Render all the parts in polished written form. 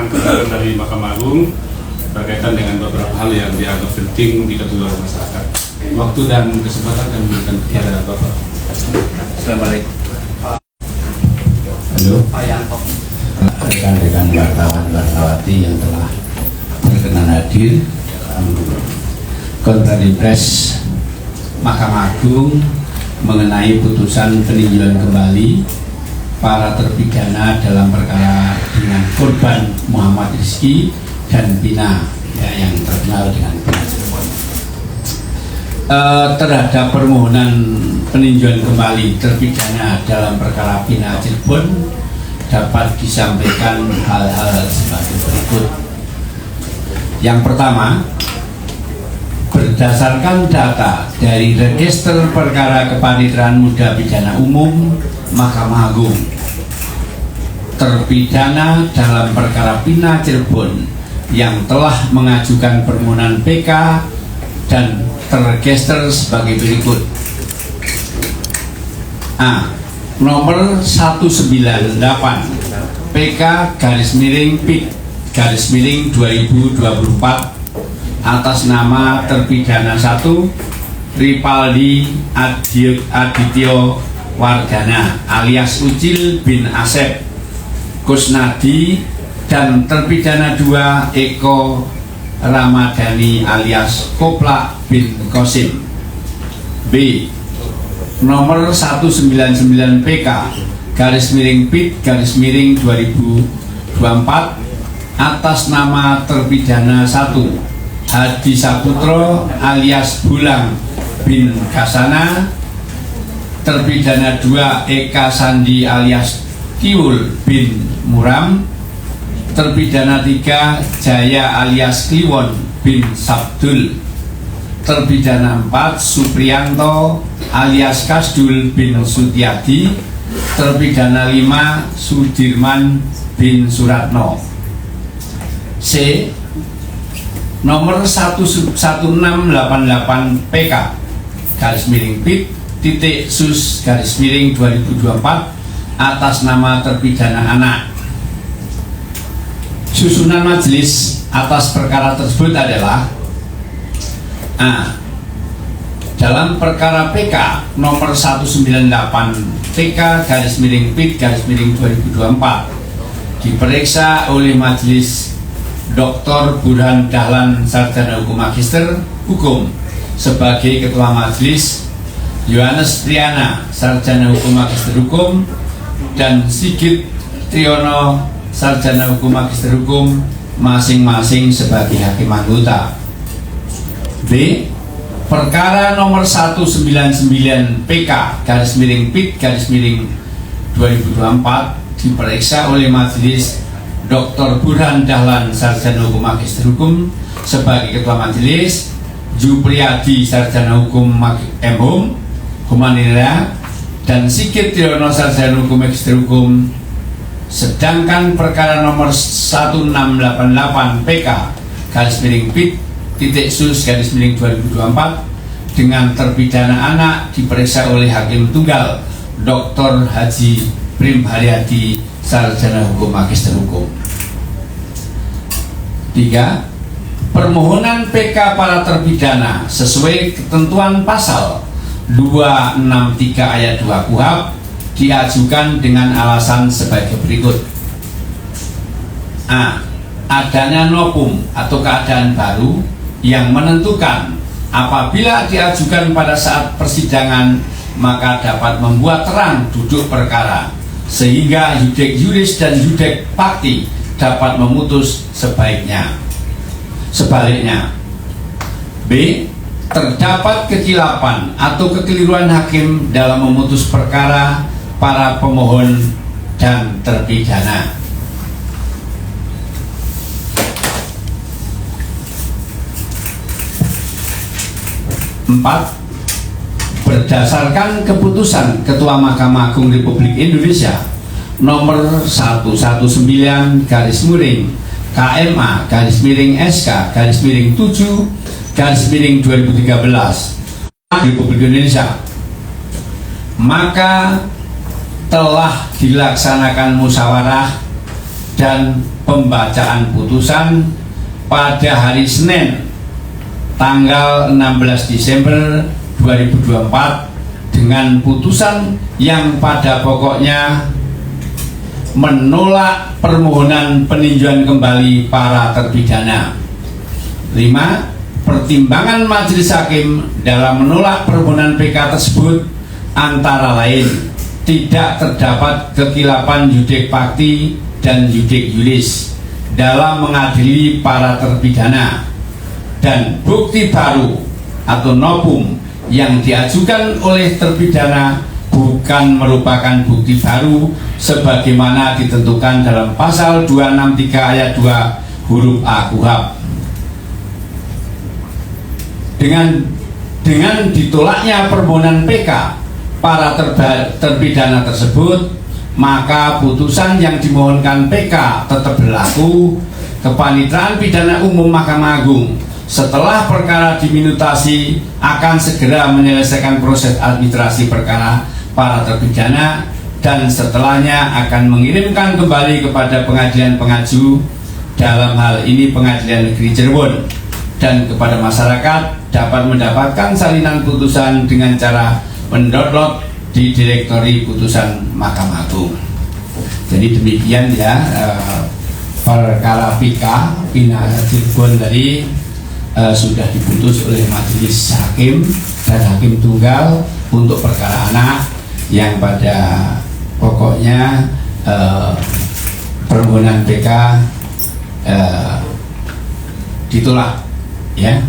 keterangan dari Mahkamah Agung berkaitan dengan beberapa hal yang dianggap penting diketahui oleh masyarakat. Waktu dan kesempatan kami berikan kepada Bapak. Assalamualaikum. Halo, rekan-rekan wartawan-wartawati yang telah berkenan hadir dalam konferensi pers Mahkamah Agung mengenai putusan peninjauan kembali para terpidana dalam perkara dengan korban Muhammad Rizky dan Pina, ya, yang terkenal dengan Pina Cirebon. Terhadap permohonan peninjauan kembali terpidana dalam perkara Pina Cirebon dapat disampaikan hal-hal sebagai berikut. Yang pertama, berdasarkan data dari Register Perkara Kepaniteraan Muda Pidana Umum Mahkamah Agung, terpidana dalam perkara Pina Cirebon yang telah mengajukan permohonan PK dan terregister sebagai berikut. A. Nomor 198 PK /PIK 2024 atas nama terpidana 1 Ripaldi Adityo Wardana alias Ucil bin Asep Kusnadi dan terpidana 2 Eko Ramadhani alias Koplak bin Kosim. B. Nomor 199 PK /PIK 2024 atas nama terpidana 1 Hadi Saputro alias Bulang bin Kasana, terpidana 2 Eka Sandi alias Tiul bin Muram, terpidana 3 Jaya alias Kliwon bin Sabdul, terpidana 4 Supriyanto alias Kasdul bin Sutiadi, terpidana 5 Sudirman bin Suratno. C. Nomor 1688 PK /PIK sus 2024 atas nama terpidana anak. Susunan majelis atas perkara tersebut adalah: A. Dalam perkara PK nomor 198 PK /PIK 2024 diperiksa oleh majelis Dr. Burhan Dahlan Sarjana Hukum Magister Hukum sebagai Ketua Majelis, Yohanes Triana Sarjana Hukum Magister Hukum, dan Sigit Triyono Sarjana Hukum Magister Hukum masing-masing sebagai hakim anggota. B. Perkara nomor 199 PK /PIK 2024 diperiksa oleh Majelis Dr. Burhan Dahlan Sarjana Hukum Magister Hukum sebagai Ketua Majelis, Jupriyadi Sarjana Hukum M.Hum Humanira, dan Sigit Triyono Sarjana Hukum Magister Hukum. Sedangkan perkara nomor 1688 PK /PIK sus 2024 dengan terpidana anak diperiksa oleh Hakim Tunggal Dr. Haji Prim Haryadi Sarjana Hukum Magister Hukum. 3. Permohonan PK para terpidana sesuai ketentuan pasal 263 ayat 2 KUHP diajukan dengan alasan sebagai berikut. A. Adanya novum atau keadaan baru yang menentukan apabila diajukan pada saat persidangan maka dapat membuat terang duduk perkara sehingga yudek juris dan yudek fakti dapat memutus sebaliknya. B. Terdapat kekilapan atau kekeliruan hakim dalam memutus perkara para pemohon dan terpidana. 4. Berdasarkan keputusan Ketua Mahkamah Agung Republik Indonesia nomor 119 KMA SK 7 2013 Republik Indonesia, maka telah dilaksanakan musyawarah dan pembacaan putusan pada hari Senin tanggal 16 Desember 2024 dengan putusan yang pada pokoknya menolak permohonan peninjauan kembali para terpidana. 5. Pertimbangan majelis hakim dalam menolak permohonan PK tersebut antara lain tidak terdapat kekilapan yudek fakti dan yudek yuris dalam mengadili para terpidana, dan bukti baru atau novum yang diajukan oleh terpidana bukan merupakan bukti baru sebagaimana ditentukan dalam pasal 263 ayat 2 huruf A KUHP. Dengan ditolaknya permohonan PK para terpidana tersebut, maka putusan yang dimohonkan PK tetap berlaku. Kepaniteraan Pidana Umum Mahkamah Agung setelah perkara diminutasi akan segera menyelesaikan proses administrasi perkara para terpidana dan setelahnya akan mengirimkan kembali kepada pengadilan pengaju, dalam hal ini Pengadilan Negeri Cirebon, dan kepada masyarakat dapat mendapatkan salinan putusan dengan cara mendownload di direktori putusan Mahkamah Agung. Jadi demikian ya perkara Pika Pina Cirebon tadi sudah diputus oleh majelis hakim dan hakim tunggal untuk perkara anak yang pada pokoknya permohonan PK ditolak, ya.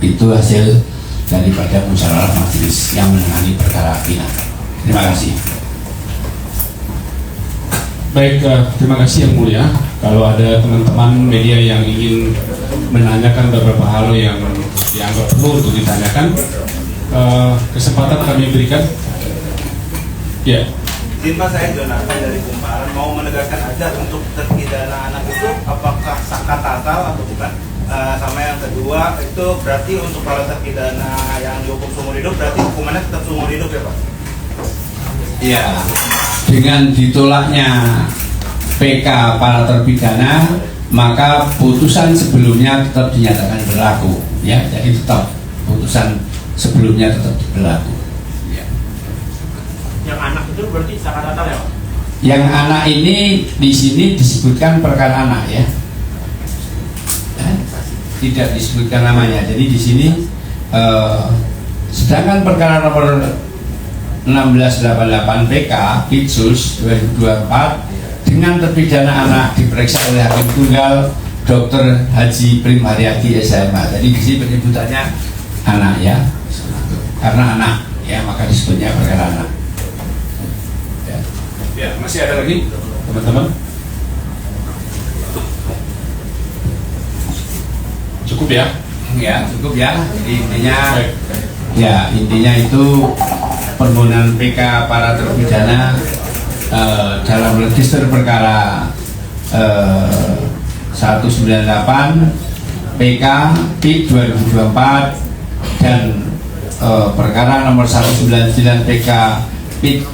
Itu hasil daripada musyawarah majelis yang menangani perkara Pina. Terima kasih. Baik, terima kasih Yang Mulia. Kalau ada teman-teman media yang ingin menanyakan beberapa hal yang dianggap perlu untuk ditanyakan, kesempatan kami berikan. Ya. Izin Pak, saya Jonathan dari Kumparan, mau menegaskan aja untuk terpidana anak itu apakah sangka tatal atau bukan? Sama yang kedua itu berarti untuk para terpidana yang dihukum seumur hidup berarti hukumannya tetap seumur hidup ya Pak? Iya. Dengan ditolaknya PK para terpidana, maka putusan sebelumnya tetap dinyatakan berlaku, ya. Jadi tetap putusan sebelumnya tetap berlaku. Ya. Yang anak itu berarti sangka tatal ya Pak? Yang anak ini di sini disebutkan perkara anak, ya. Tidak disebutkan namanya. Jadi di sini sedangkan perkara nomor 1688 PK Pitsus 2024 dengan terpidana anak diperiksa oleh hakim tunggal Dr. Haji Prim Haryadi SMA. Jadi di sini penyebutannya anak, ya, karena anak, ya, maka disebutnya perkara anak. Ya, Ya, masih ada lagi teman-teman? Cukup ya? ya cukup ya. Jadi intinya, Baik. ya intinya itu permohonan PK para terpidana dalam register perkara 198 PK PIK 2024 dan perkara nomor 199 PK PIK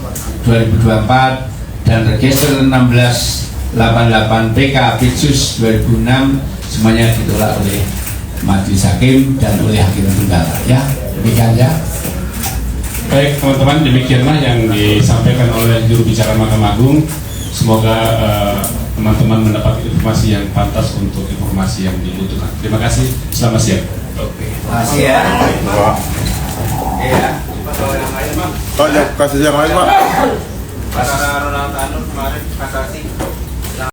2024 dan register 1688 PK Pitsus 2006 semuanya ditolak oleh majelis hakim dan oleh hakim tunggal, ya. Demikian, ya. Baik teman-teman, demikianlah yang disampaikan oleh juru bicara Mahkamah Agung. Semoga teman-teman mendapat informasi yang pantas untuk informasi yang dibutuhkan. Terima kasih, selamat siang. Terima kasih, ya. Iya. Yang lain Pak? Pak, kasus yang lain Pak. Perkara Ronald Tanur kemarin kasasi